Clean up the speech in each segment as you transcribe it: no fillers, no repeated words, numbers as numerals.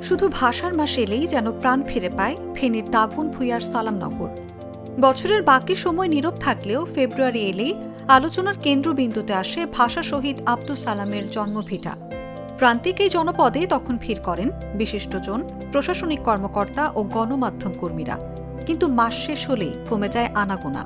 শুধু ভাষার মাস এলেই যেন প্রাণ ফিরে পায় ফেনীর দাগুন ভূঁইয়ার সালামনগর। বছরের বাকি সময় নীরব থাকলেও ফেব্রুয়ারি এলেই আলোচনার কেন্দ্রবিন্দুতে আসে ভাষা শহীদ আব্দুস সালামের জন্মভিটা। প্রান্তিক এই জনপদে তখন ভিড় করেন বিশিষ্টজন, প্রশাসনিক কর্মকর্তা ও গণমাধ্যম কর্মীরা। কিন্তু মাস শেষ হলেই কমে যায় আনাগোনা।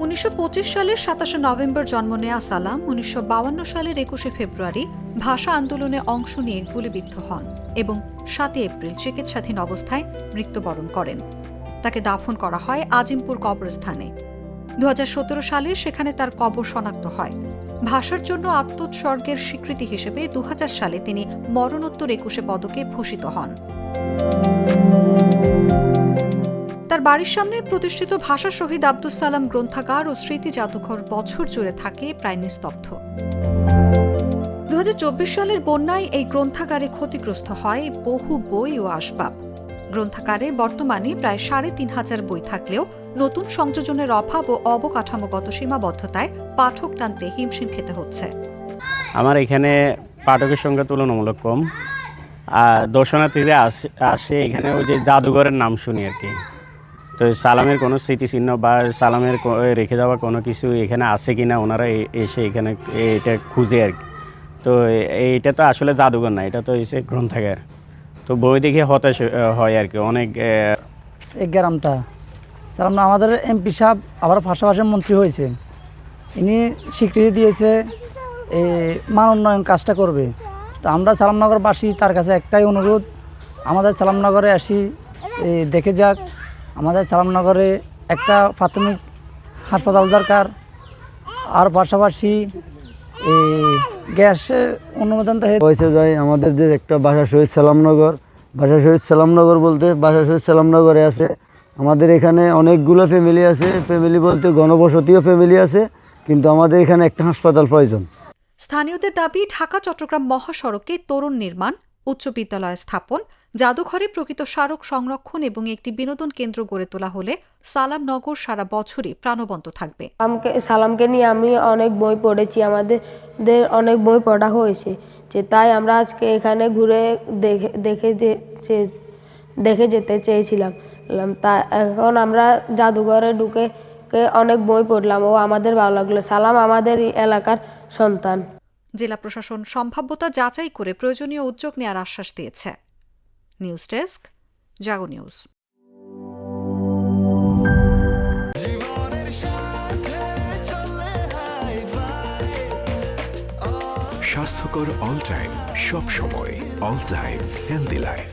1925 সালের 27 নভেম্বর জন্ম নেয়া সালাম 1952 সালের 21 ফেব্রুয়ারি ভাষা আন্দোলনে অংশ নিয়ে গুলিবিদ্ধ হন এবং 7 এপ্রিল চিকিৎসাধীন অবস্থায় মৃত্যুবরণ করেন। তাকে দাফন করা হয় আজিমপুর কবরস্থানে। 2017 সালে সেখানে তার কবর শনাক্ত হয়। ভাষার জন্য আত্মোৎসর্গের স্বীকৃতি হিসেবে 2000 সালে তিনি মরণোত্তর 21 পদকে ভূষিত হন। তার বাড়ির সামনে প্রতিষ্ঠিত ভাষা শহীদ আব্দুস সালাম গ্রন্থাগার ও স্মৃতি জাদুঘর বছর জুড়ে থাকে প্রায় নিস্তব্ধ। 2024 সালের বন্যায় এই গ্রন্থাগারে ক্ষতিগ্রস্ত হয় বহু বই ও আসবাব। গ্রন্থাগারে বর্তমানে প্রায় 3500 বই থাকলেও নতুন সংযোজনের অভাব ও অবকাঠামোগত সীমাবদ্ধতায় পাঠক টানতে হিমশিম খেতে হচ্ছে। আমার এখানে পাঠকের সংখ্যা তুলনামূলক কম। দর্শনার্থীরা আসে এখানে ওই যে জাদুঘরের নাম শুনি আর কি। তো সালামের কোনো স্মৃতিচিহ্ন বা সালামের রেখে যাওয়া কোনো কিছু এখানে আছে কিনা ওনারা এসে এখানে এটা খুঁজে আর কি। তো এইটা তো আসলে জাদুঘর না, এটা তো এসে গ্রন্থাগার। তো বই দেখে হতাশ হয় আর কি অনেক। এই গ্রামটা সালাম আমাদের এমপি সাহেব আবার ভাষাভাষীর মন্ত্রী হয়েছে, ইনি স্বীকৃতি দিয়েছে এই মান উন্নয়ন কাজটা করবে। তো আমরা সালামনগরবাসী তার কাছে একটাই অনুরোধ, আমাদের সালামনগরে আসি দেখে যাক। আমাদের সালামনগরে একটা প্রাথমিক হাসপাতাল দরকার, আর পাশাপাশি গ্যাসের অনুমোদন হয়েছে যায়। আমাদের যে একটা ভাষা শহীদ সালামনগর, ভাষা শহীদ সালামনগর বলতে ভাষা শহীদ সালামনগরে আছে। আমাদের এখানে অনেকগুলো ফ্যামিলি আছে, ফ্যামিলি বলতে ঘনবসতিও ফ্যামিলি আছে, কিন্তু আমাদের এখানে একটা হাসপাতাল প্রয়োজন। স্থানীয়দের দাবি ঢাকা চট্টগ্রাম মহাসড়কে তরুণ নির্মাণ, উচ্চ বিদ্যালয় স্থাপন, জাদুঘরে প্রকৃত স্মারক সংরক্ষণ এবং একটি বিনোদন কেন্দ্র গড়ে তোলা হলে সালামনগর সারা বছরই প্রাণবন্ত থাকবে। সালামকে নিয়ে আমি অনেক বই পড়েছি, আমাদের অনেক বই পড়া হয়েছে, যে তাই আমরা আজকে এখানে ঘুরে দেখে যেতে চেয়েছিলাম। তা এখন আমরা জাদুঘরে ঢুকে অনেক বই পড়লাম ও আমাদের ভালো লাগলো। সালাম আমাদের এলাকার সন্তান। জেলা প্রশাসন সম্ভাব্যতা যাচাই করে প্রয়োজনীয় উদ্যোগ নেওয়ার আশ্বাস দিয়েছে। নিউজ ডেস্ক, জাগো নিউজ। স্বাস্থ্যকর অল টাইম, সব সময় অল টাইম হেলদি লাইফ।